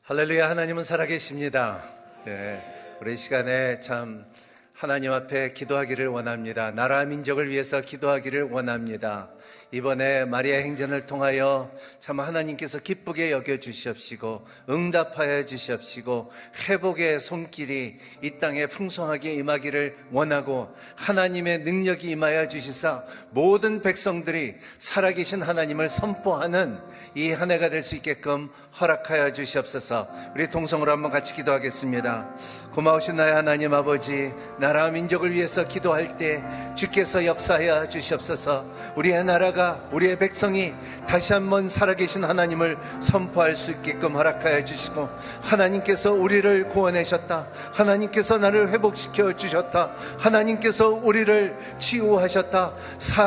할렐루야. 하나님은 살아계십니다. 우리 이 시간에 참 하나님 앞에 기도하기를 원합니다. 나라 민족을 위해서 기도하기를 원합니다. 이번에 마리아 행전을 통하여 참 하나님께서 기쁘게 여겨주시옵시고 응답하여 주시옵시고 회복의 손길이 이 땅에 풍성하게 임하기를 원하고 하나님의 능력이 임하여 주시사 모든 백성들이 살아계신 하나님을 선포하는 이 한 해가 될 수 있게끔 허락하여 주시옵소서. 우리 동성으로 한번 같이 기도하겠습니다. 고마우신 나의 하나님 아버지, 나라 민족을 위해서 기도할 때 주께서 역사하여 주시옵소서. 우리의 나라가, 우리의 백성이 다시 한번 살아계신 하나님을 선포할 수 있게끔 허락하여 주시고, 하나님께서 우리를 구원하셨다, 하나님께서 나를 회복시켜 주셨다, 하나님께서 우리를 치유하셨다,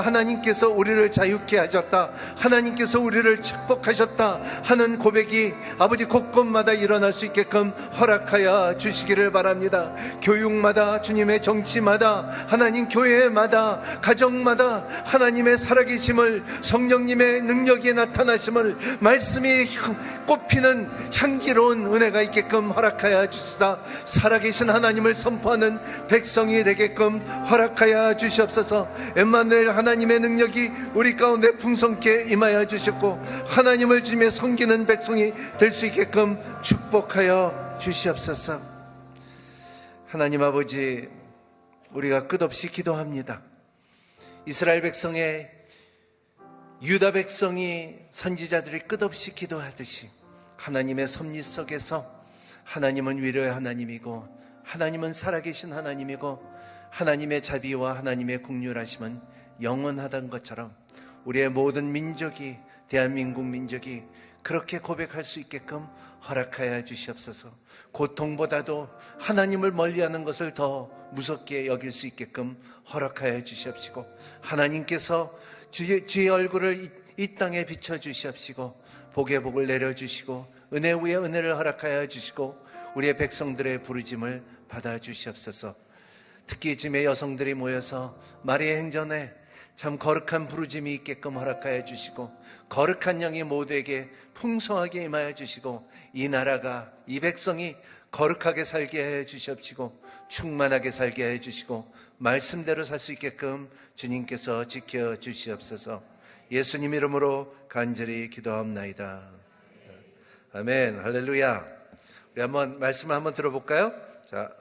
하나님께서 우리를 자유케 하셨다, 하나님께서 우리를 축복하셨다 하는 고백이 아버지 곳곳마다 일어날 수 있게끔 허락하여 주시기를 바랍니다. 교육마다, 주님의 정치마다, 하나님 교회마다, 가정마다 하나님의 살아계심을, 성령님의 능력이 나타나심을, 말씀이 꽃피는 향기로운 은혜가 있게끔 허락하여 주시다. 살아계신 하나님을 선포하는 백성이 되게끔 허락하여 주시옵소서. 엠마누엘 하나님의 능력이 우리 가운데 풍성케 임하여 주셨고 하나님을 주님의 섬기는 백성이 될 수 있게끔 축복하여 주시옵소서. 하나님 아버지, 우리가 끝없이 기도합니다. 이스라엘 백성의, 유다 백성이, 선지자들이 끝없이 기도하듯이 하나님의 섭리 속에서 하나님은 위로의 하나님이고 하나님은 살아계신 하나님이고 하나님의 자비와 하나님의 긍휼하심은 영원하다는 것처럼 우리의 모든 민족이, 대한민국 민족이 그렇게 고백할 수 있게끔 허락하여 주시옵소서. 고통보다도 하나님을 멀리하는 것을 더 무섭게 여길 수 있게끔 허락하여 주시옵시고, 하나님께서 주의 얼굴을 이 땅에 비춰주시옵시고 복의 복을 내려주시고 은혜 위에 은혜를 허락하여 주시고 우리의 백성들의 부르짐을 받아주시옵소서. 특히 지금의 여성들이 모여서 마리아 행전에 참 거룩한 부르짐이 있게끔 허락하여 주시고 거룩한 영이 모두에게 풍성하게 임하여 주시고 이 나라가, 이 백성이 거룩하게 살게 해 주시옵시고 충만하게 살게 해 주시고 말씀대로 살 수 있게끔 주님께서 지켜 주시옵소서. 예수님 이름으로 간절히 기도합나이다. 아멘. 할렐루야. 우리 한번 말씀을 한번 들어볼까요? 자,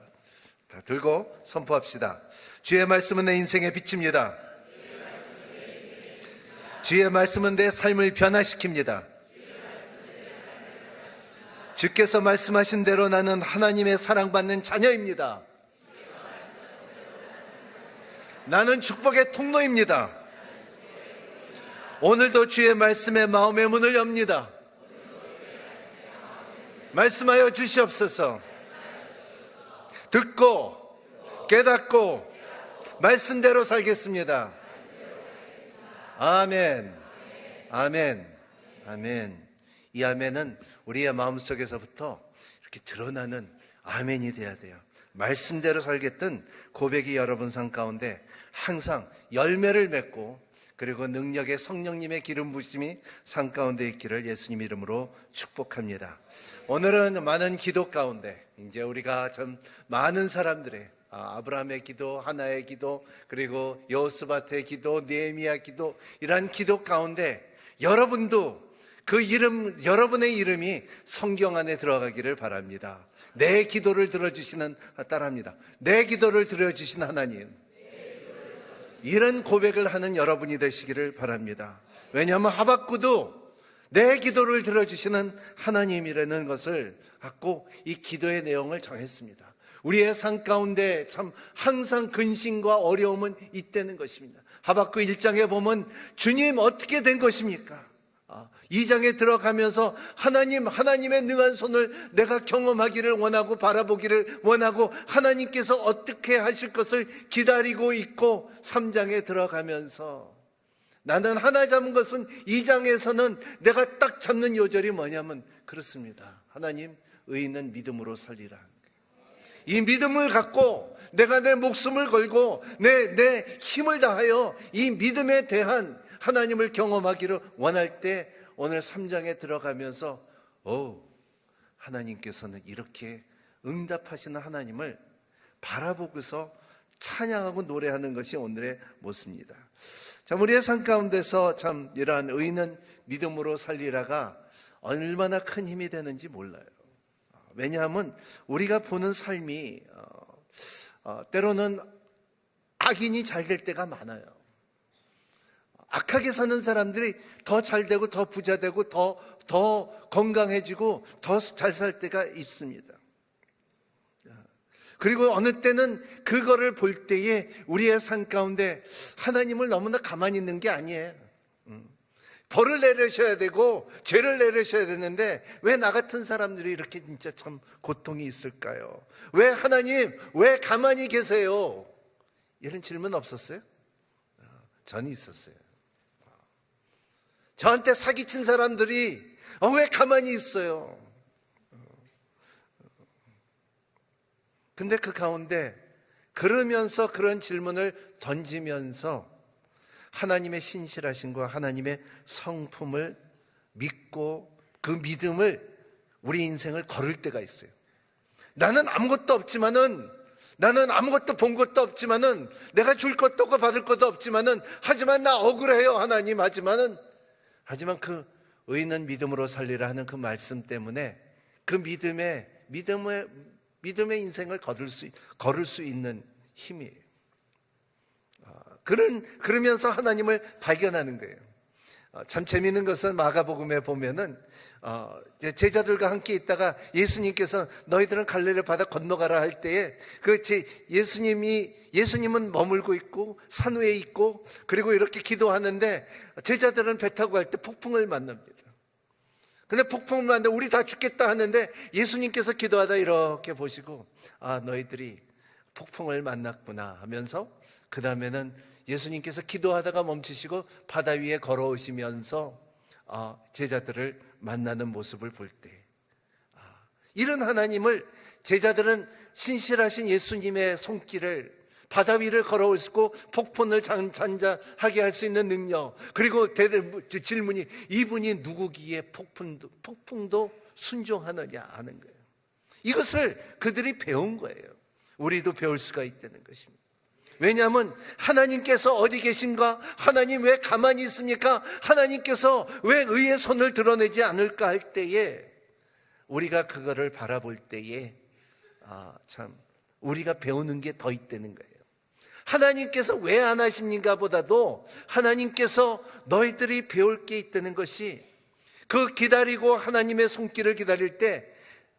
다 들고 선포합시다. 주의 말씀은 내 인생의 빛입니다. 주의 말씀은 내 삶을 변화시킵니다. 주께서 말씀하신 대로 나는 하나님의 사랑받는 자녀입니다. 나는 축복의 통로입니다. 오늘도 주의 말씀에 마음의 문을 엽니다. 말씀하여 주시옵소서. 듣고 깨닫고 말씀대로 살겠습니다. 아멘. 아멘. 아멘. 이 아멘은 우리의 마음속에서부터 이렇게 드러나는 아멘이 돼야 돼요. 말씀대로 살겠던 고백이 여러분 삶 가운데 항상 열매를 맺고 그리고 능력의 성령님의 기름 부심이 삶 가운데 있기를 예수님 이름으로 축복합니다. 오늘은 많은 기도 가운데 이제 우리가 참 많은 사람들의 아브라함의 기도, 하나의 기도, 그리고 여호스밧의 기도, 느헤미야 기도, 이러한 기도 가운데 여러분도 그 이름, 여러분의 이름이 성경 안에 들어가기를 바랍니다. 내 기도를 들어주시는, 따라합니다. 내 기도를 들어주신 하나님, 이런 고백을 하는 여러분이 되시기를 바랍니다. 왜냐하면 하박구도 내 기도를 들어주시는 하나님이라는 것을 갖고 이 기도의 내용을 정했습니다. 우리의 삶 가운데 참 항상 근심과 어려움은 있다는 것입니다. 하박국 1장에 보면 주님 어떻게 된 것입니까? 2장에 들어가면서 하나님의 능한 손을 내가 경험하기를 원하고 바라보기를 원하고 하나님께서 어떻게 하실 것을 기다리고 있고 3장에 들어가면서 나는 하나 잡은 것은 2장에서는 내가 딱 잡는 요절이 뭐냐면 그렇습니다. 하나님, 의인은 믿음으로 살리라. 이 믿음을 갖고 내가 내 목숨을 걸고 내 힘을 다하여 이 믿음에 대한 하나님을 경험하기를 원할 때 오늘 3장에 들어가면서 하나님께서는 이렇게 응답하시는 하나님을 바라보고서 찬양하고 노래하는 것이 오늘의 모습입니다. 참 우리의 삶 가운데서 참 이러한 의인은 믿음으로 살리라가 얼마나 큰 힘이 되는지 몰라요. 왜냐하면 우리가 보는 삶이 때로는 악인이 잘 될 때가 많아요. 악하게 사는 사람들이 더 잘 되고 더 부자 되고 더 건강해지고 더 잘 살 때가 있습니다. 그리고 어느 때는 그거를 볼 때에 우리의 삶 가운데 하나님을 너무나 가만히 있는 게 아니에요. 벌을 내리셔야 되고 죄를 내리셔야 되는데 왜 나 같은 사람들이 이렇게 진짜 참 고통이 있을까요? 왜 하나님 왜 가만히 계세요? 이런 질문 없었어요? 저는 있었어요. 저한테 사기친 사람들이 왜 가만히 있어요? 근데 그 가운데 그러면서 그런 질문을 던지면서 하나님의 신실하심과 하나님의 성품을 믿고 그 믿음을 우리 인생을 걸을 때가 있어요. 나는 아무것도 없지만은, 나는 아무것도 본 것도 없지만은, 내가 줄 것도 없고 받을 것도 없지만은, 하지만 나 억울해요 하나님. 하지만 그 의인은 믿음으로 살리라 하는 그 말씀 때문에 그 믿음의 인생을 걸을 수 있는 힘이에요. 그러면서 하나님을 발견하는 거예요. 참 재미있는 것은 마가복음에 보면은 제자들과 함께 있다가 예수님께서 너희들은 갈릴리 바다 건너가라 할 때에 예수님은 머물고 있고 산 위에 있고 그리고 이렇게 기도하는데 제자들은 배 타고 갈 때 폭풍을 만납니다. 근데 폭풍을 만나는데 우리 다 죽겠다 하는데 예수님께서 기도하다 이렇게 보시고 너희들이 폭풍을 만났구나 하면서 그 다음에는 예수님께서 기도하다가 멈추시고 바다 위에 걸어오시면서 제자들을 만나는 모습을 볼 때 이런 하나님을 제자들은 신실하신 예수님의 손길을 바다 위를 걸어오시고 폭풍을 잔잔하게 할 수 있는 능력, 그리고 질문이 이분이 누구기에 폭풍도 순종하느냐 하는 거예요. 이것을 그들이 배운 거예요. 우리도 배울 수가 있다는 것입니다. 왜냐하면 하나님께서 어디 계신가? 하나님 왜 가만히 있습니까? 하나님께서 왜 의의 손을 드러내지 않을까 할 때에 우리가 그거를 바라볼 때에 참 우리가 배우는 게 더 있다는 거예요. 하나님께서 왜 안 하십니까 보다도 하나님께서 너희들이 배울 게 있다는 것이 그 기다리고 하나님의 손길을 기다릴 때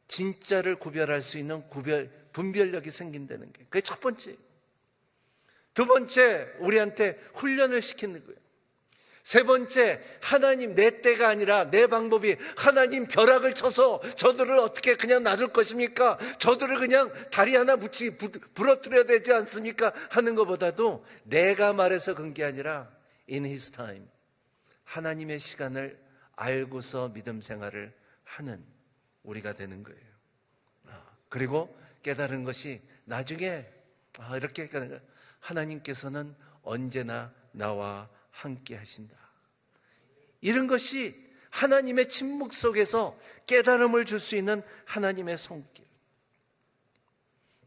진짜를 구별할 수 있는 분별력이 생긴다는 게 그게 첫 번째. 두 번째, 우리한테 훈련을 시키는 거예요. 세 번째, 하나님 내 때가 아니라 내 방법이 하나님 벼락을 쳐서 저들을 어떻게 그냥 놔둘 것입니까? 저들을 그냥 다리 하나 부러뜨려야 되지 않습니까? 하는 것보다도 내가 말해서 그런 게 아니라 in his time, 하나님의 시간을 알고서 믿음 생활을 하는 우리가 되는 거예요. 그리고 깨달은 것이 나중에 이렇게 깨달은 거예요. 하나님께서는 언제나 나와 함께 하신다. 이런 것이 하나님의 침묵 속에서 깨달음을 줄 수 있는 하나님의 손길.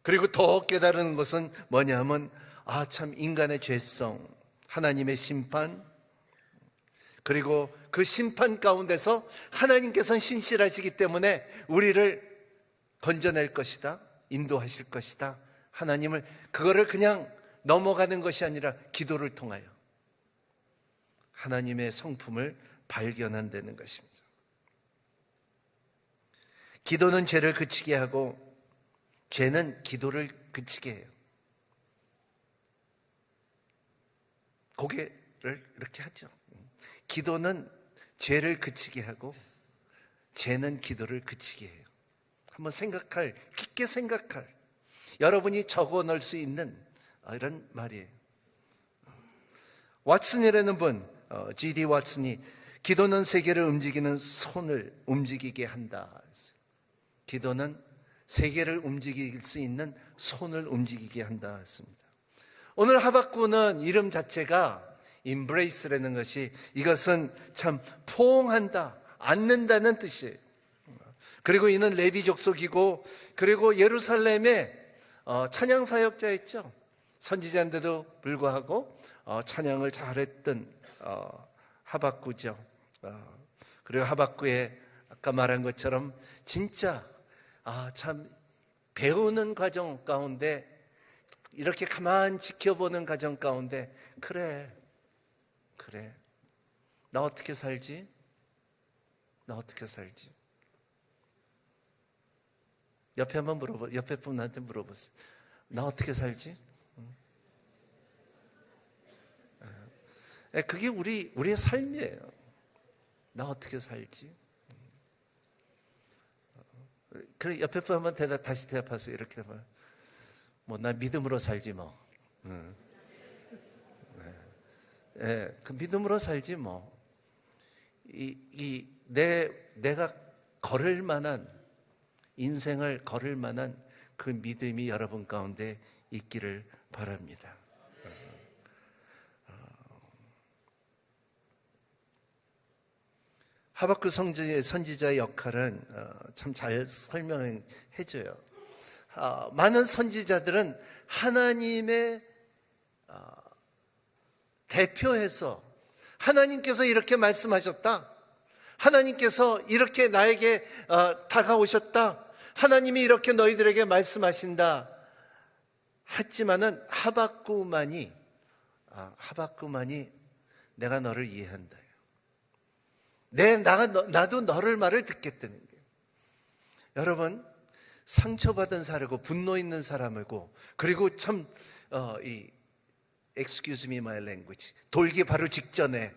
그리고 더 깨달은 것은 뭐냐 하면 참 인간의 죄성, 하나님의 심판, 그리고 그 심판 가운데서 하나님께서는 신실하시기 때문에 우리를 건져낼 것이다, 인도하실 것이다. 하나님을 그거를 그냥 넘어가는 것이 아니라 기도를 통하여 하나님의 성품을 발견한다는 것입니다. 기도는 죄를 그치게 하고 죄는 기도를 그치게 해요. 고개를 이렇게 하죠. 기도는 죄를 그치게 하고 죄는 기도를 그치게 해요. 한번 깊게 생각할, 여러분이 적어 놓을 수 있는 이런 말이에요. 왓슨이라는 분, G.D. 왓슨이 기도는 세계를 움직이는 손을 움직이게 한다. 기도는 세계를 움직일 수 있는 손을 움직이게 한다 했습니다. 오늘 하박구는 이름 자체가 embrace라는 것이 이것은 참 포옹한다, 안는다는 뜻이에요. 그리고 이는 레위 족속이고, 그리고 예루살렘에 찬양 사역자였죠. 선지자인데도 불구하고 찬양을 잘했던 하박구죠. 그리고 하박구의 아까 말한 것처럼 진짜 참 배우는 과정 가운데, 이렇게 가만 지켜보는 과정 가운데, 그래 나 어떻게 살지? 옆에 한번 옆에 분한테 물어보세요. 나 어떻게 살지? 그게 우리의 삶이에요. 나 어떻게 살지? 그래, 옆에 분 한번 다시 대답하세요. 이렇게 해봐요. 나 믿음으로 살지 뭐. 그 믿음으로 살지 뭐. 내가 걸을 만한, 인생을 걸을 만한 그 믿음이 여러분 가운데 있기를 바랍니다. 하박국 선지자의 역할은 참 잘 설명해 줘요. 많은 선지자들은 하나님의 대표해서, 하나님께서 이렇게 말씀하셨다, 하나님께서 이렇게 나에게 다가오셨다, 하나님이 이렇게 너희들에게 말씀하신다 했지만은 하박국만이 내가 너를 이해한다, 나도 너를 말을 듣겠다는 거예요. 여러분, 상처받은 사람이고 분노 있는 사람이고, 그리고 참 excuse me my language, 돌기 바로 직전에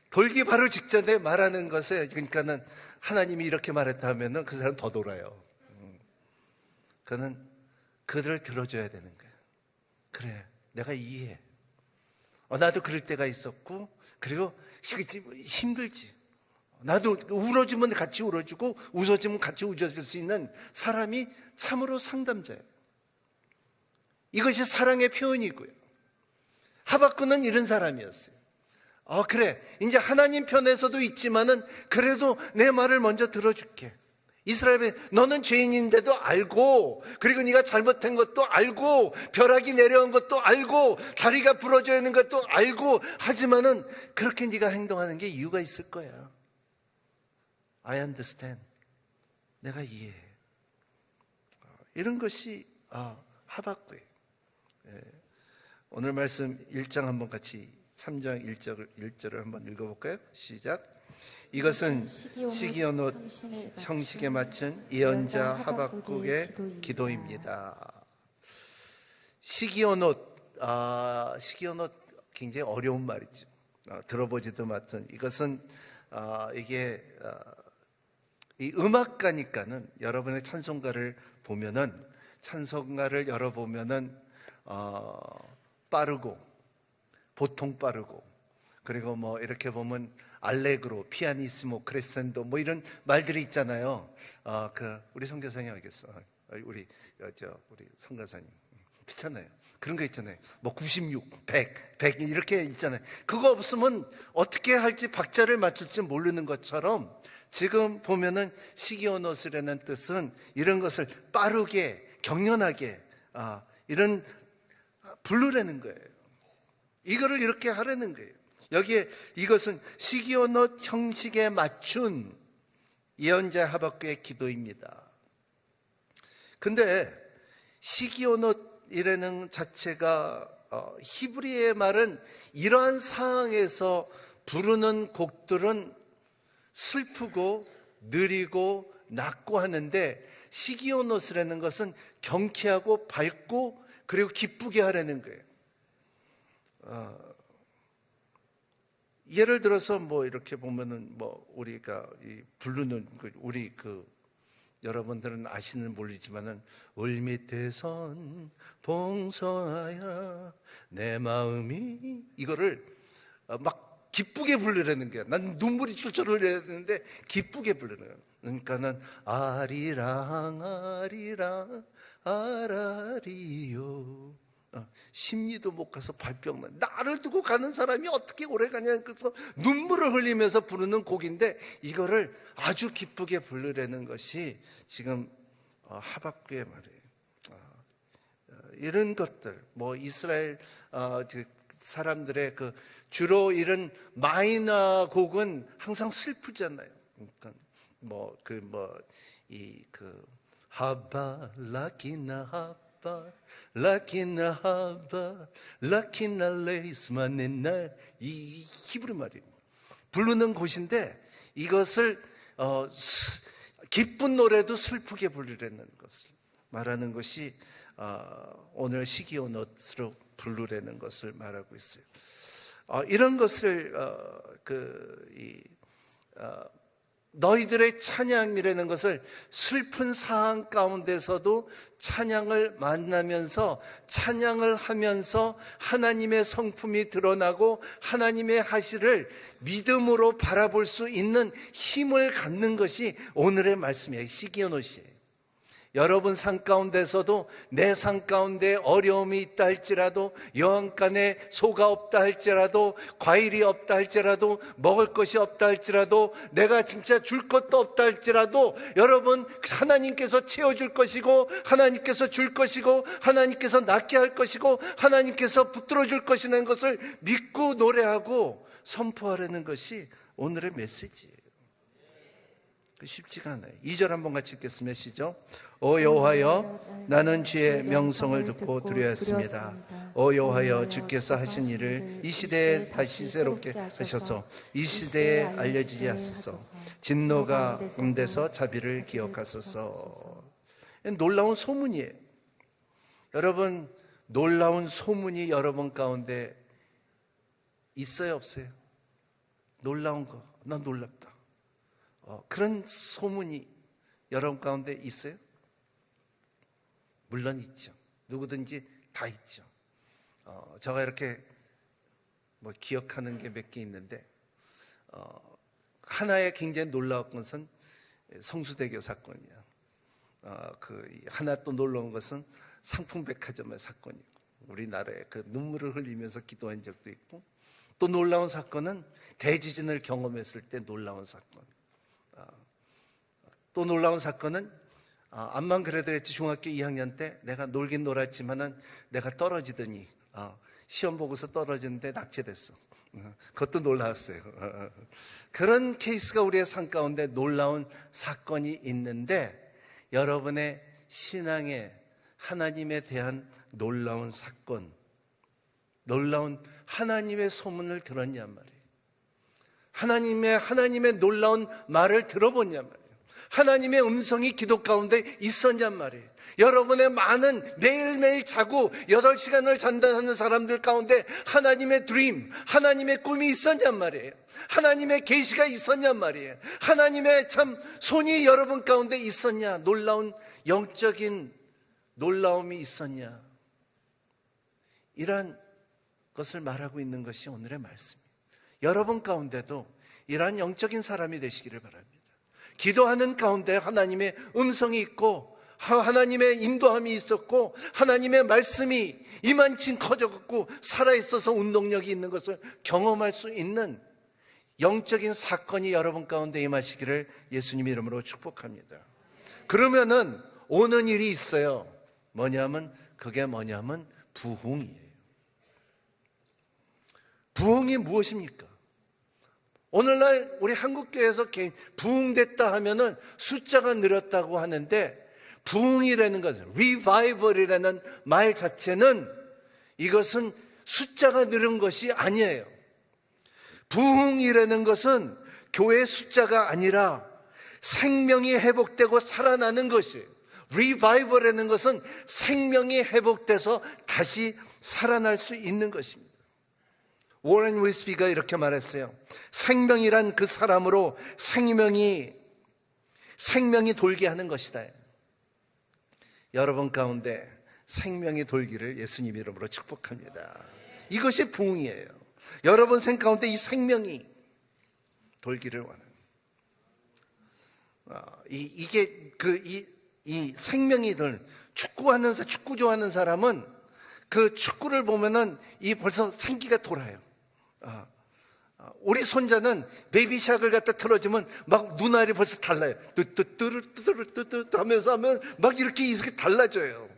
돌기 바로 직전에 말하는 것에, 그러니까는 하나님이 이렇게 말했다 하면은 그 사람 더 돌아요. 그는 그들을 들어줘야 되는 거예요. 그래, 내가 이해해. 나도 그럴 때가 있었고, 그리고 힘들지. 나도 울어주면 같이 울어주고, 웃어주면 같이 웃어줄 수 있는 사람이 참으로 상담자예요. 이것이 사랑의 표현이고요. 하박국은 이런 사람이었어요. 그래, 이제 하나님 편에서도 있지만은 그래도 내 말을 먼저 들어줄게. 이스라엘에 너는 죄인인데도 알고, 그리고 네가 잘못한 것도 알고, 벼락이 내려온 것도 알고, 다리가 부러져 있는 것도 알고, 하지만은 그렇게 네가 행동하는 게 이유가 있을 거야. I understand. 내가 이해해. 이런 것이 하박국이에요. 오늘 말씀 1장 한번 같이 3장 1절을 한번 읽어볼까요? 시작. 이것은 시기온 옷 형식에 맞춘 예언자 하박국의 기도입니다. 시기온 옷, 시기온 옷 굉장히 어려운 말이죠. 들어보지도 못한, 이것은 이게 이 음악가니까는 여러분의 찬송가를 보면은, 찬송가를 열어보면은 빠르고, 보통 빠르고, 그리고 뭐 이렇게 보면 알레그로, 피아니스모, 크레센도 뭐 이런 말들이 있잖아요. 우리 선교사님 알겠어. 우리 선교사님 그렇잖아요. 그런 거 있잖아요. 뭐 96, 100 이렇게 있잖아요. 그거 없으면 어떻게 할지 박자를 맞출지 모르는 것처럼, 지금 보면은 시기오노스라는 뜻은 이런 것을 빠르게, 경연하게 이런 부르라는 거예요. 이거를 이렇게 하라는 거예요. 여기에 이것은 시기온옷 형식에 맞춘 예언자 하박국의 기도입니다. 근데 시기온옷이라는 자체가 히브리의 말은 이러한 상황에서 부르는 곡들은 슬프고 느리고 낮고 하는데, 시기온옷이라는 것은 경쾌하고 밝고 그리고 기쁘게 하라는 거예요. 예를 들어서 뭐 이렇게 보면은 뭐 우리가 부르는 우리 여러분들은 아시는 모르지만은 울밑에선 봉성하여 내 마음이, 이거를 막 기쁘게 부르라는 거야. 난 눈물이 줄줄 흘려야 되는데 기쁘게 부르는 거야. 그러니까는 아리랑 아리랑 아라리요 심리도 못 가서 발병 나. 나를 두고 가는 사람이 어떻게 오래 가냐. 그래서 눈물을 흘리면서 부르는 곡인데 이거를 아주 기쁘게 부르려는 것이 지금 하박국의 말이에요. 이런 것들, 뭐 이스라엘 사람들의 그 주로 이런 마이너 곡은 항상 슬프잖아요. 그러니까 하바 라키나 하바 라키나 하바 라키나 레이스만의 이 히브리 말이에요. 부르는 곳인데 이것을 기쁜 노래도 슬프게 부르려는 것을 말하는 것이 오늘 시기온옷으로 부르려는 것을 말하고 있어요. 이런 것을 너희들의 찬양이라는 것을 슬픈 상황 가운데서도 찬양을 만나면서 찬양을 하면서 하나님의 성품이 드러나고 하나님의 하시를 믿음으로 바라볼 수 있는 힘을 갖는 것이 오늘의 말씀이에요. 시기온옷이에요. 여러분 삶 가운데서도 내 삶 가운데 어려움이 있다 할지라도 여한간에 소가 없다 할지라도 과일이 없다 할지라도 먹을 것이 없다 할지라도 내가 진짜 줄 것도 없다 할지라도 여러분 하나님께서 채워줄 것이고 하나님께서 줄 것이고 하나님께서 낫게 할 것이고 하나님께서 붙들어 줄 것이라는 것을 믿고 노래하고 선포하려는 것이 오늘의 메시지예요. 쉽지가 않아요. 2절 한번 같이 읽겠습니다. 시작. 오 여호와여 나는 주의 명성을 듣고 두려웠습니다. 오 여호와여 주께서 하신 일을 이 시대에 다시 새롭게 하셔서 이 시대에 알려지게 하소서. 진노가 음돼서 자비를 기억하소서. 놀라운 소문이에요. 여러분 놀라운 소문이 여러분 가운데 있어요 없어요? 놀라운 거, 난 놀랍다. 그런 소문이 여러분 가운데 있어요? 물론 있죠. 누구든지 다 있죠. 제가 이렇게 기억하는 게 몇 개 있는데 하나의 굉장히 놀라운 것은 성수대교 사건이야. 하나 또 놀라운 것은 상품백화점의 사건이고 우리나라에 그 눈물을 흘리면서 기도한 적도 있고 또 놀라운 사건은 대지진을 경험했을 때 놀라운 사건. 또 놀라운 사건은 암만 그래도 했지 중학교 2학년 때 내가 놀긴 놀았지만은 내가 떨어지더니 시험 보고서 떨어지는데 낙제됐어. 그것도 놀라웠어요. 그런 케이스가 우리의 삶 가운데 놀라운 사건이 있는데 여러분의 신앙에 하나님에 대한 놀라운 사건, 놀라운 하나님의 소문을 들었냐 말이에요. 하나님의 놀라운 말을 들어보냐 말이에요. 하나님의 음성이 기도 가운데 있었냔 말이에요. 여러분의 많은 매일매일 자고 8시간을 잔다는 사람들 가운데 하나님의 드림, 하나님의 꿈이 있었냔 말이에요. 하나님의 계시가 있었냔 말이에요. 하나님의 참 손이 여러분 가운데 있었냐, 놀라운 영적인 놀라움이 있었냐, 이러한 것을 말하고 있는 것이 오늘의 말씀입니다. 여러분 가운데도 이러한 영적인 사람이 되시기를 바랍니다. 기도하는 가운데 하나님의 음성이 있고 하나님의 인도함이 있었고 하나님의 말씀이 이만큼 커져갖고 살아있어서 운동력이 있는 것을 경험할 수 있는 영적인 사건이 여러분 가운데 임하시기를 예수님 이름으로 축복합니다. 그러면은 오는 일이 있어요. 그게 뭐냐면 부흥이에요. 부흥이 무엇입니까? 오늘날 우리 한국교회에서 부흥됐다 하면은 숫자가 늘었다고 하는데 부흥이라는 것은 revival이라는 말 자체는 이것은 숫자가 늘은 것이 아니에요. 부흥이라는 것은 교회 숫자가 아니라 생명이 회복되고 살아나는 것이에요. revival이라는 것은 생명이 회복돼서 다시 살아날 수 있는 것입니다. 워렌 윌스비가 이렇게 말했어요. 생명이란 그 사람으로 생명이 돌게 하는 것이다. 여러분 가운데 생명이 돌기를 예수님 이름으로 축복합니다. 이것이 부흥이에요. 여러분 생 가운데 이 생명이 돌기를 원하는 이 생명이 들 축구 좋아하는 사람은 그 축구를 보면은 이 벌써 생기가 돌아요. 우리 손자는 베이비샥을 갖다 틀어주면 막 눈알이 벌써 달라요. 뚜뚜뚜뚜뚜뚜뚜 하면서 하면 막 이렇게 이렇게 달라져요.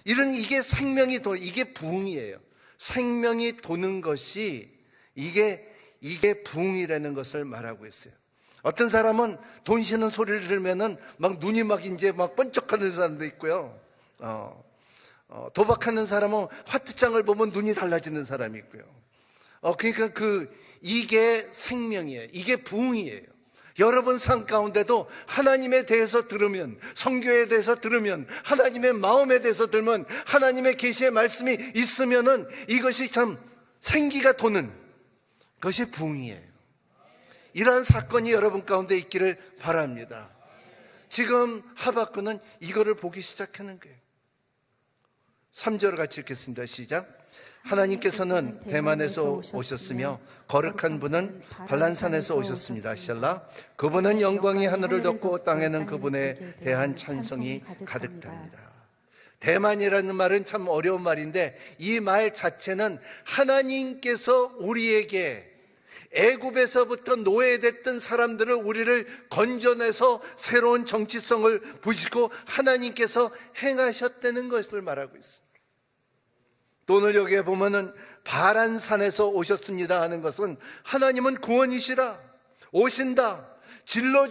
이런 이게 생명이 이게 부흥이에요. 생명이 도는 것이 이게 부흥이라는 것을 말하고 있어요. 어떤 사람은 돈 쉬는 소리를 들으면은 막 눈이 막 이제 막 번쩍하는 사람도 있고요. 도박하는 사람은 화투장을 보면 눈이 달라지는 사람이 있고요. 그러니까 이게 생명이에요. 이게 부흥이에요. 여러분 삶 가운데도 하나님에 대해서 들으면, 성교에 대해서 들으면, 하나님의 마음에 대해서 들으면, 하나님의 계시의 말씀이 있으면은 이것이 참 생기가 도는 것이 부흥이에요. 이러한 사건이 여러분 가운데 있기를 바랍니다. 지금 하박국은 이거를 보기 시작하는 거예요. 3절을 같이 읽겠습니다. 시작. 하나님께서는 대만에서 오셨으며 거룩한 분은 발란산에서 오셨습니다. 샬라. 그분은 영광이 하늘을 덮고 땅에는 그분에 대한 찬송이 가득합니다. 대만이라는 말은 참 어려운 말인데 이 말 자체는 하나님께서 우리에게 애굽에서부터 노예됐던 사람들을 우리를 건져내서 새로운 정치성을 부시고 하나님께서 행하셨다는 것을 말하고 있습니다. 또 오늘 여기에 보면은 바란산에서 오셨습니다 하는 것은 하나님은 구원이시라, 오신다. 진노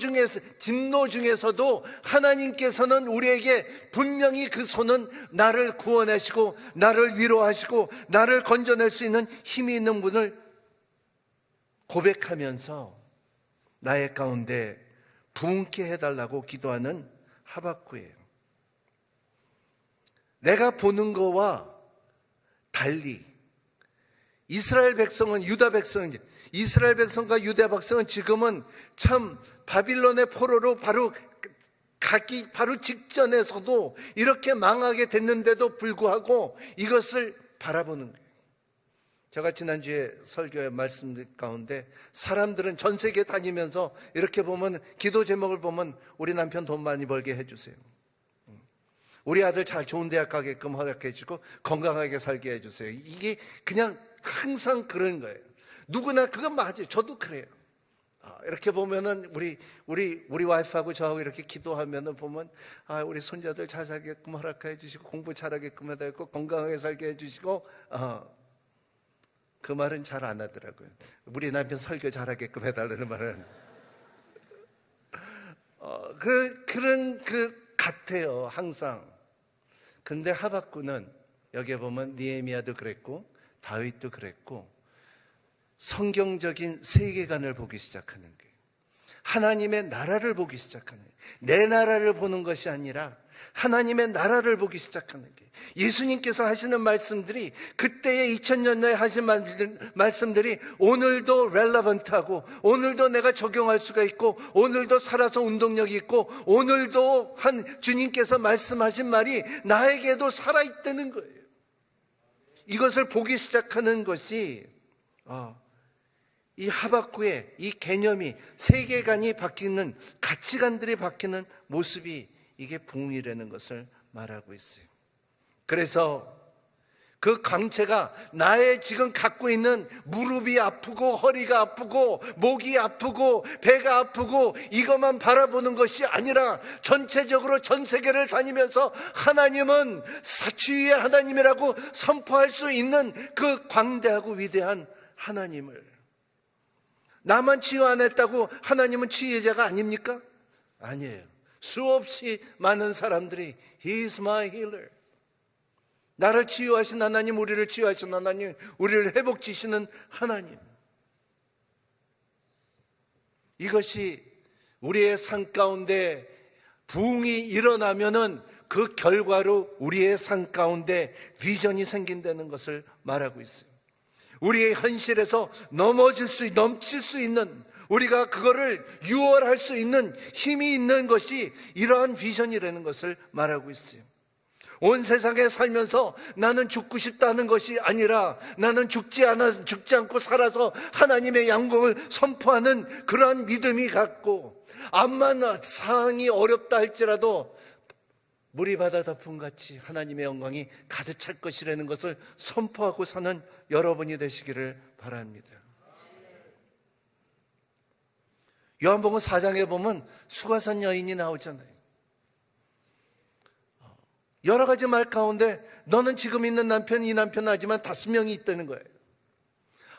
중에서도 하나님께서는 우리에게 분명히 그 손은 나를 구원하시고 나를 위로하시고 나를 건져낼 수 있는 힘이 있는 분을 고백하면서 나의 가운데 부흥케 해달라고 기도하는 하박국이에요. 내가 보는 거와 달리 이스라엘 백성은, 유다 백성은, 이스라엘 백성과 유다 백성은 지금은 참 바빌론의 포로로 바로 가기 바로 직전에서도 이렇게 망하게 됐는데도 불구하고 이것을 바라보는 거예요. 제가 지난주에 설교의 말씀 가운데 사람들은 전 세계 다니면서 이렇게 보면 기도 제목을 보면 우리 남편 돈 많이 벌게 해주세요, 우리 아들 잘 좋은 대학 가게끔 허락해 주고 건강하게 살게 해주세요. 이게 그냥 항상 그런 거예요. 누구나 그건 맞아요. 저도 그래요. 이렇게 보면은 우리 와이프하고 저하고 이렇게 기도하면은 보면 우리 손자들 잘 살게끔 허락해 주시고 공부 잘하게끔 해달고 건강하게 살게 해주시고 그 말은 잘 안 하더라고요. 우리 남편 설교 잘하게끔 해달라는 말은 그런 같아요 항상. 근데 하박국은 여기에 보면 느헤미야도 그랬고 다윗도 그랬고 성경적인 세계관을 보기 시작하는 거예요. 하나님의 나라를 보기 시작하는 거예요. 내 나라를 보는 것이 아니라 하나님의 나라를 보기 시작하는 거예요. 예수님께서 하시는 말씀들이 그때의 2000년 전에 하신 말씀들이 오늘도 렐러번트하고 오늘도 내가 적용할 수가 있고 오늘도 살아서 운동력이 있고 오늘도 주님께서 말씀하신 말이 나에게도 살아있다는 거예요. 이것을 보기 시작하는 것이 이 하박국의 이 개념이, 세계관이 바뀌는, 가치관들이 바뀌는 모습이 이게 부흥이라는 것을 말하고 있어요. 그래서 그 광채가 나의 지금 갖고 있는 무릎이 아프고 허리가 아프고 목이 아프고 배가 아프고 이것만 바라보는 것이 아니라 전체적으로 전 세계를 다니면서 하나님은 치유의 하나님이라고 선포할 수 있는 그 광대하고 위대한 하나님을, 나만 치유 안 했다고 하나님은 치유자가 아닙니까? 아니에요. 수없이 많은 사람들이 He is my healer, 나를 치유하신 하나님, 우리를 치유하신 하나님, 우리를 회복지시는 하나님, 이것이 우리의 삶 가운데 부흥이 일어나면은 그 결과로 우리의 삶 가운데 비전이 생긴다는 것을 말하고 있어요. 우리의 현실에서 넘칠 수 있는, 우리가 그거를 유월할 수 있는 힘이 있는 것이 이러한 비전이라는 것을 말하고 있어요. 온 세상에 살면서 나는 죽고 싶다는 것이 아니라 나는 죽지 않고 살아서 하나님의 영광을 선포하는 그러한 믿음이 갖고, 암만 상황이 어렵다 할지라도 물이 바다 덮음 같이 하나님의 영광이 가득 찰 것이라는 것을 선포하고 사는 여러분이 되시기를 바랍니다. 요한복음 4장에 보면 수가산 여인이 나오잖아요. 여러 가지 말 가운데 너는 지금 있는 남편, 이 남편 하지만 5명이 있다는 거예요.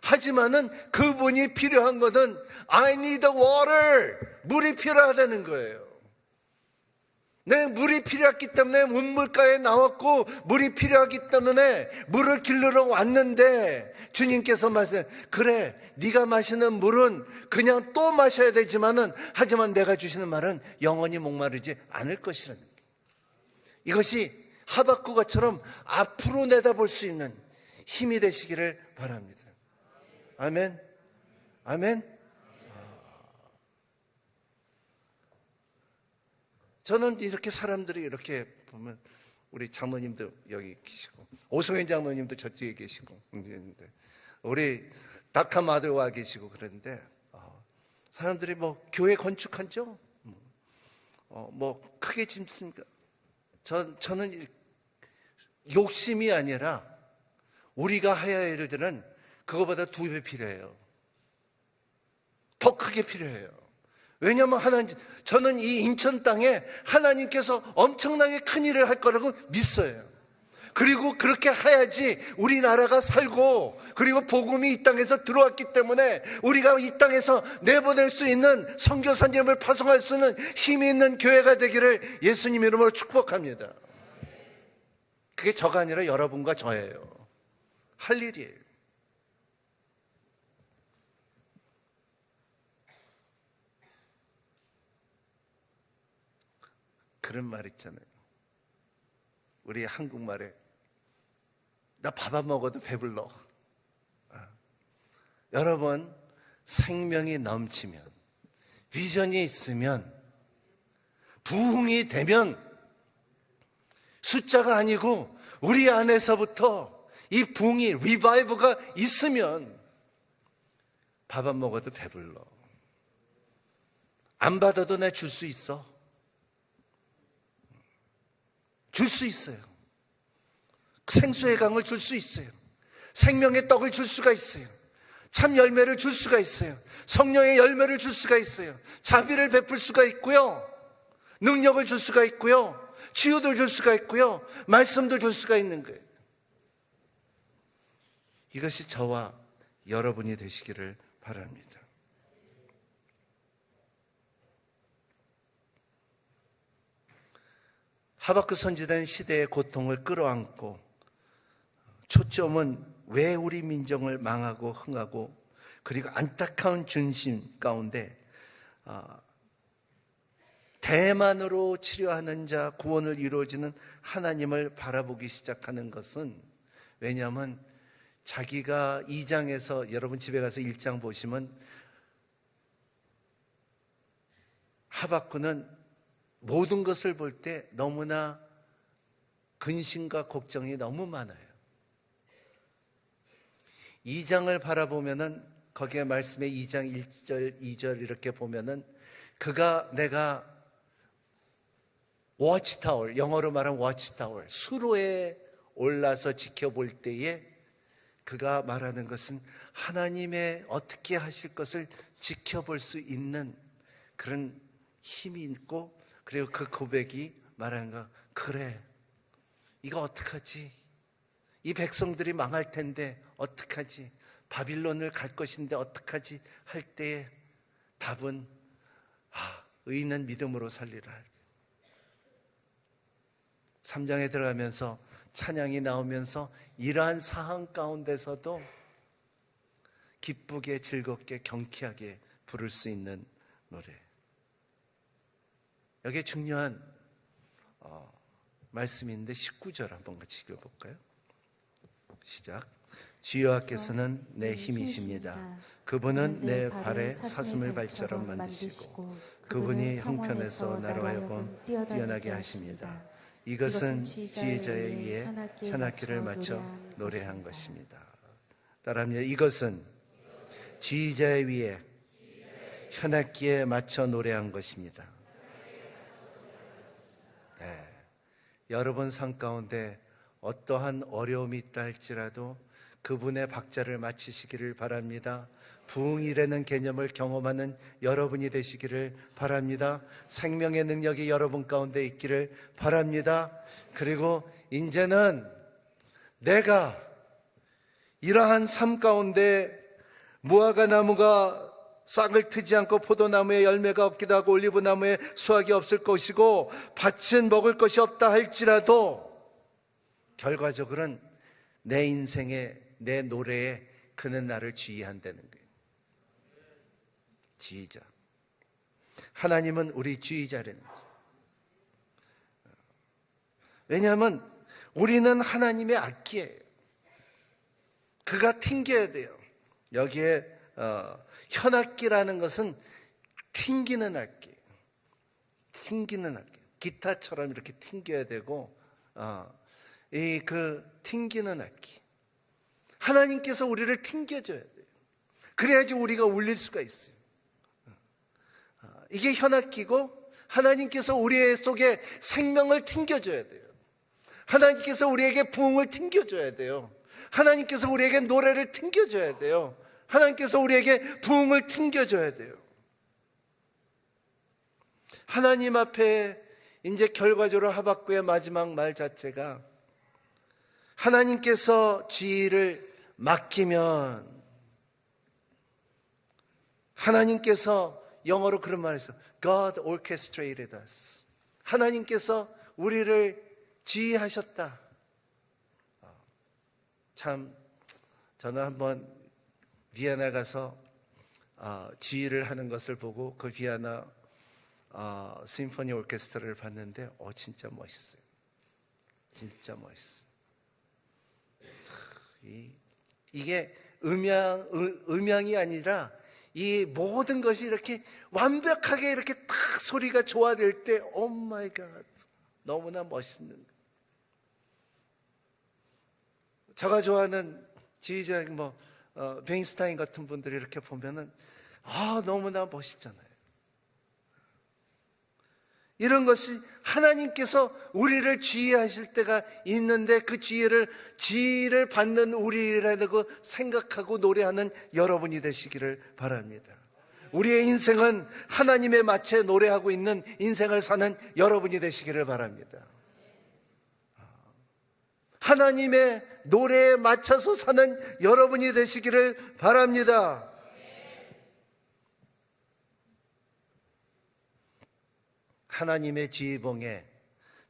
하지만은 그분이 필요한 것은 I need water, 물이 필요하다는 거예요. 내 물이 필요했기 때문에 문물가에 나왔고 물이 필요하기 때문에 물을 길르러 왔는데 주님께서 말씀, 그래 네가 마시는 물은 그냥 또 마셔야 되지만은 하지만 내가 주시는 말은 영원히 목마르지 않을 것이라는 거예요. 이것이 하박국어처럼 앞으로 내다볼 수 있는 힘이 되시기를 바랍니다. 아멘. 아멘. 저는 이렇게 사람들이 이렇게 보면 우리 장로님도 여기 계시고 오성현 장로님도 저쪽에 계시고 우리 다카마도 와 계시고 그런데 사람들이 뭐 교회 건축하죠? 뭐 크게 짓습니까? 저는 욕심이 아니라 우리가 해야 할 일들은 그거보다 2배 필요해요. 더 크게 필요해요. 왜냐하면 저는 이 인천 땅에 하나님께서 엄청나게 큰 일을 할 거라고 믿어요. 그리고 그렇게 해야지 우리나라가 살고 그리고 복음이 이 땅에서 들어왔기 때문에 우리가 이 땅에서 내보낼 수 있는 선교사님을 파송할 수 있는 힘이 있는 교회가 되기를 예수님 이름으로 축복합니다. 그게 저가 아니라 여러분과 저예요. 할 일이에요. 그런 말 있잖아요. 우리 한국말에 나 밥 안 먹어도 배불러. 여러분, 생명이 넘치면, 비전이 있으면, 부흥이 되면 숫자가 아니고 우리 안에서부터 이 부흥이 리바이브가 있으면 밥 안 먹어도 배불러. 안 받아도 내 줄 수 있어. 줄 수 있어요. 생수의 강을 줄 수 있어요. 생명의 떡을 줄 수가 있어요. 참 열매를 줄 수가 있어요. 성령의 열매를 줄 수가 있어요. 자비를 베풀 수가 있고요. 능력을 줄 수가 있고요. 치유도 줄 수가 있고요. 말씀도 줄 수가 있는 거예요. 이것이 저와 여러분이 되시기를 바랍니다. 하박국 선지자는 시대의 고통을 끌어안고 초점은 왜 우리 민족을 망하고 흥하고 그리고 안타까운 중심 가운데 대만으로 치료하는 자 구원을 이루어지는 하나님을 바라보기 시작하는 것은 왜냐하면 자기가 2장에서 여러분 집에 가서 1장 보시면 하박국은 모든 것을 볼 때 너무나 근심과 걱정이 너무 많아요. 2장을 바라보면은 거기에 말씀에 2장 1절 2절 이렇게 보면은 내가 워치타워, 영어로 말하면 워치타워, 수로에 올라서 지켜볼 때에 그가 말하는 것은 하나님의 어떻게 하실 것을 지켜볼 수 있는 그런 힘이 있고 그리고 그 고백이 말하는 거, 그래 이거 어떡하지? 이 백성들이 망할 텐데 어떡하지? 바빌론을 갈 것인데 어떡하지? 할 때의 답은 의인은 믿음으로 살리라. 3장에 들어가면서 찬양이 나오면서 이러한 상황 가운데서도 기쁘게 즐겁게 경쾌하게 부를 수 있는 노래. 여기에 중요한 말씀인데 19절 한번 같이 읽어볼까요? 시작. 주여께서는 내 힘이십니다. 그분은 내 발에 사슴을 발처럼 만드시고 그분이 형편에서 나로 하여금 뛰어나게 하십니다. 이것은 지혜자의 위에 현악기를 맞춰 노래한 것입니다. 따라합니다. 이것은 지혜자의 위에 현악기에 맞춰 노래한 것입니다. 네. 여러분 삶 가운데 어떠한 어려움이 있다 할지라도 그분의 박자를 맞추시기를 바랍니다. 부흥이라는 개념을 경험하는 여러분이 되시기를 바랍니다. 생명의 능력이 여러분 가운데 있기를 바랍니다. 그리고 이제는 내가 이러한 삶 가운데 무화과 나무가 싹을 트지 않고 포도나무에 열매가 없기도 하고 올리브나무에 수확이 없을 것이고 밭은 먹을 것이 없다 할지라도 결과적으로는 내 인생에, 내 노래에 그는 나를 지휘한다는 거예요. 지휘자. 하나님은 우리 지휘자라는 거예요. 왜냐하면 우리는 하나님의 악기예요. 그가 튕겨야 돼요. 여기에 현악기라는 것은 튕기는 악기, 튕기는 악기. 기타처럼 이렇게 튕겨야 되고, 그 튕기는 악기. 하나님께서 우리를 튕겨줘야 돼요. 그래야지 우리가 울릴 수가 있어요. 이게 현악기고, 하나님께서 우리 속에 생명을 튕겨줘야 돼요. 하나님께서 우리에게 부흥을 튕겨줘야 돼요. 하나님께서 우리에게 노래를 튕겨줘야 돼요. 하나님께서 우리에게 부흥을 튕겨줘야 돼요. 하나님 앞에 이제 결과적으로 하박국의 마지막 말 자체가 하나님께서 지휘를 맡기면, 하나님께서 영어로 그런 말을 했어요. God orchestrated us. 하나님께서 우리를 지휘하셨다. 참 저는 한번 비엔나 가서 지휘를 하는 것을 보고 그 비엔나 심포니 오케스트라를 봤는데 진짜 멋있어요. 진짜 멋있어요. 이게 음향이 아니라 이 모든 것이 이렇게 완벽하게 이렇게 탁 소리가 조화될 때 오 마이 갓, 너무나 멋있는 거예요. 제가 좋아하는 지휘자 베인스타인 같은 분들이 이렇게 보면은 너무나 멋있잖아요. 이런 것이 하나님께서 우리를 지휘하실 때가 있는데 그 지휘를 받는 우리라고 생각하고 노래하는 여러분이 되시기를 바랍니다. 우리의 인생은 하나님에 맞춰 노래하고 있는 인생을 사는 여러분이 되시기를 바랍니다. 하나님의 노래에 맞춰서 사는 여러분이 되시기를 바랍니다. 하나님의 지휘봉에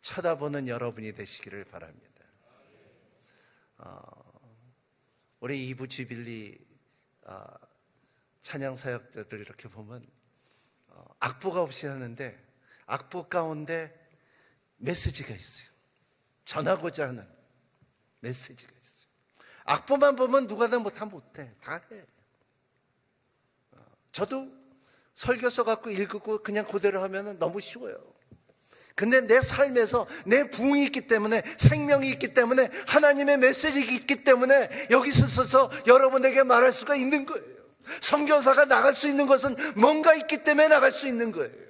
쳐다보는 여러분이 되시기를 바랍니다. 우리 2부 주빌리 찬양 사역자들 이렇게 보면 악보가 없이 하는데 악보 가운데 메시지가 있어요. 전하고자 하는 메시지가 있어요. 악보만 보면 누가 다 못해. 다 해. 저도 설교서 갖고 읽고 그냥 그대로 하면 너무 쉬워요. 근데 내 삶에서 내 부흥이 있기 때문에, 생명이 있기 때문에, 하나님의 메시지가 있기 때문에 여기 서서 여러분에게 말할 수가 있는 거예요. 선교사가 나갈 수 있는 것은 뭔가 있기 때문에 나갈 수 있는 거예요.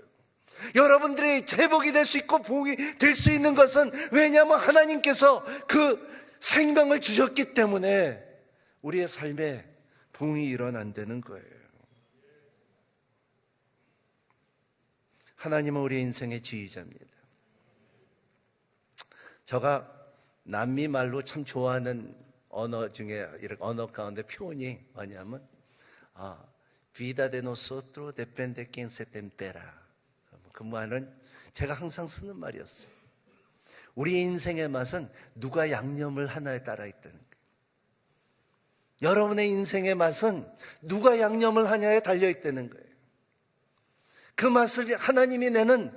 여러분들이 제복이 될 수 있고 부흥이 될 수 있는 것은 왜냐하면 하나님께서 그 생명을 주셨기 때문에 우리의 삶에 부흥이 일어난다는 거예요. 하나님은 우리 인생의 지휘자입니다. 제가 남미 말로 참 좋아하는 언어 중에 언어 가운데 표현이 뭐냐면 Vida de nosotros depende quien se tempera. 그 말은 제가 항상 쓰는 말이었어요. 우리 인생의 맛은 누가 양념을 하나에 따라 있다는 거예요. 여러분의 인생의 맛은 누가 양념을 하냐에 달려 있다는 거예요. 그 맛을 하나님이 내는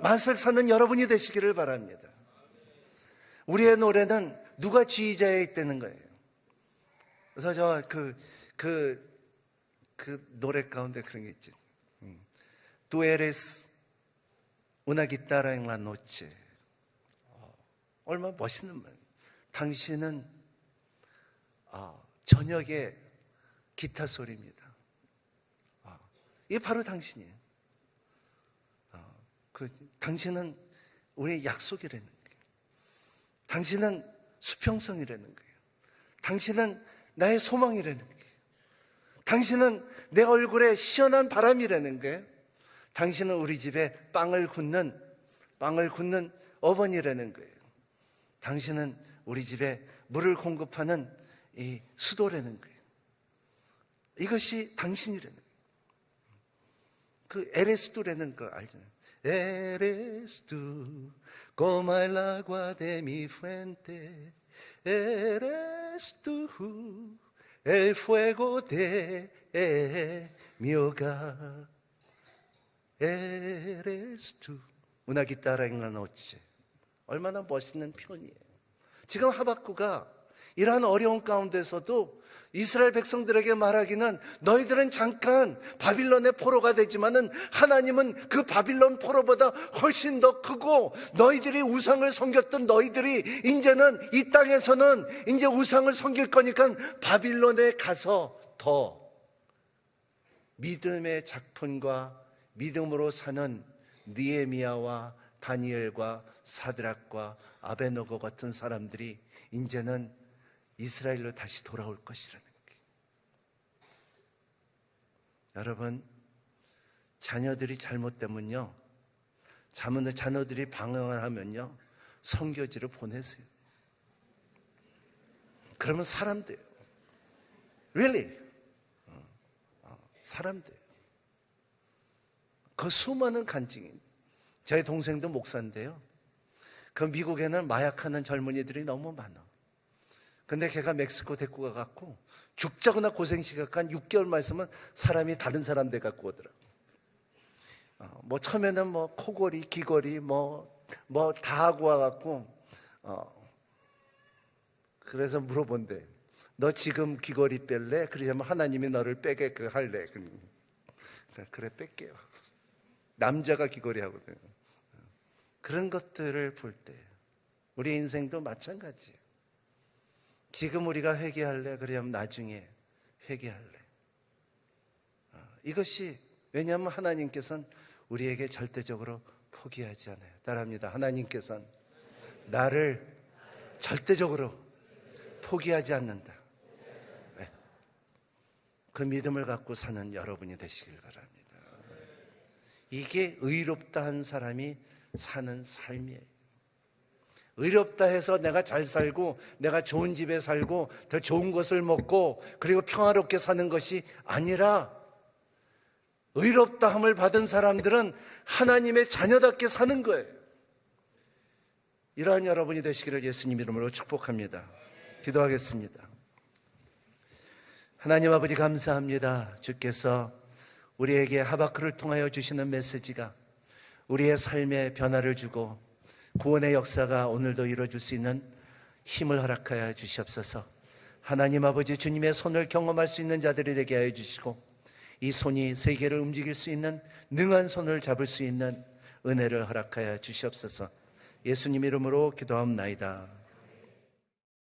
맛을 사는 여러분이 되시기를 바랍니다. 우리의 노래는 누가 지휘자에 있다는 거예요. 그래서 저 그 노래 가운데 그런 게 있지. Tú eres una guitarra en la noche. 얼마나 멋있는 말. 당신은 저녁의 기타 소리입니다. 이게 바로 당신이에요. 당신은 우리의 약속이라는 거예요. 당신은 수평성이라는 거예요. 당신은 나의 소망이라는 거예요. 당신은 내 얼굴에 시원한 바람이라는 거예요. 당신은 우리 집에 빵을 굽는 어머니라는 거예요. 당신은 우리 집에 물을 공급하는 이 수도라는 거예요. 이것이 당신이라는 거예요. 그 에레스두라는 거 알잖아요. Eres tú, como el agua de mi fuente. Eres tú, el fuego de mi hogar. Eres tú. Una guitarra en la noche. 얼마나 멋있는 표현이에요. 지금 하박구가 이러한 어려운 가운데서도 이스라엘 백성들에게 말하기는 너희들은 잠깐 바빌론의 포로가 되지만은 하나님은 그 바빌론 포로보다 훨씬 더 크고 너희들이 우상을 섬겼던 너희들이 이제는 이 땅에서는 이제 우상을 섬길 거니까 바빌론에 가서 더 믿음의 작품과 믿음으로 사는 느헤미야와 다니엘과 사드락과 아베노고 같은 사람들이 이제는 이스라엘로 다시 돌아올 것이라는 거예요. 여러분, 자녀들이 잘못되면요, 자녀들이 방황을 하면요, 선교지로 보내세요. 그러면 사람 돼요. Really? 사람 돼요. 그 수많은 간증이, 저희 동생도 목사인데요, 그 미국에는 마약하는 젊은이들이 너무 많아. 근데 걔가 멕시코 데리고 가갖고 죽자거나 고생시켰고 한 6개월만 있으면 사람이 다른 사람 돼 갖고 오더라고. 뭐 처음에는 뭐 코골이, 귀골이 뭐 다 하고 와갖고 그래서 물어본대. 너 지금 귀골이 뺄래? 그러면 하나님이 너를 빼게 할래? 그래 뺄게요. 남자가 귀골이 하거든. 그런 것들을 볼 때 우리 인생도 마찬가지예요. 지금 우리가 회개할래? 그러면 나중에 회개할래. 이것이, 왜냐하면 하나님께서는 우리에게 절대적으로 포기하지 않아요. 따라합니다. 하나님께서는 나를 절대적으로 포기하지 않는다. 네. 그 믿음을 갖고 사는 여러분이 되시길 바랍니다. 이게 의롭다 한 사람이 사는 삶이에요. 의롭다 해서 내가 잘 살고 내가 좋은 집에 살고 더 좋은 것을 먹고 그리고 평화롭게 사는 것이 아니라, 의롭다함을 받은 사람들은 하나님의 자녀답게 사는 거예요. 이러한 여러분이 되시기를 예수님 이름으로 축복합니다. 기도하겠습니다. 하나님 아버지, 감사합니다. 주께서 우리에게 하박구를 통하여 주시는 메시지가 우리의 삶에 변화를 주고 구원의 역사가 오늘도 이루어질 수 있는 힘을 허락하여 주시옵소서. 하나님 아버지, 주님의 손을 경험할 수 있는 자들이 되게 하여 주시고, 이 손이 세계를 움직일 수 있는 능한 손을 잡을 수 있는 은혜를 허락하여 주시옵소서. 예수님 이름으로 기도합나이다.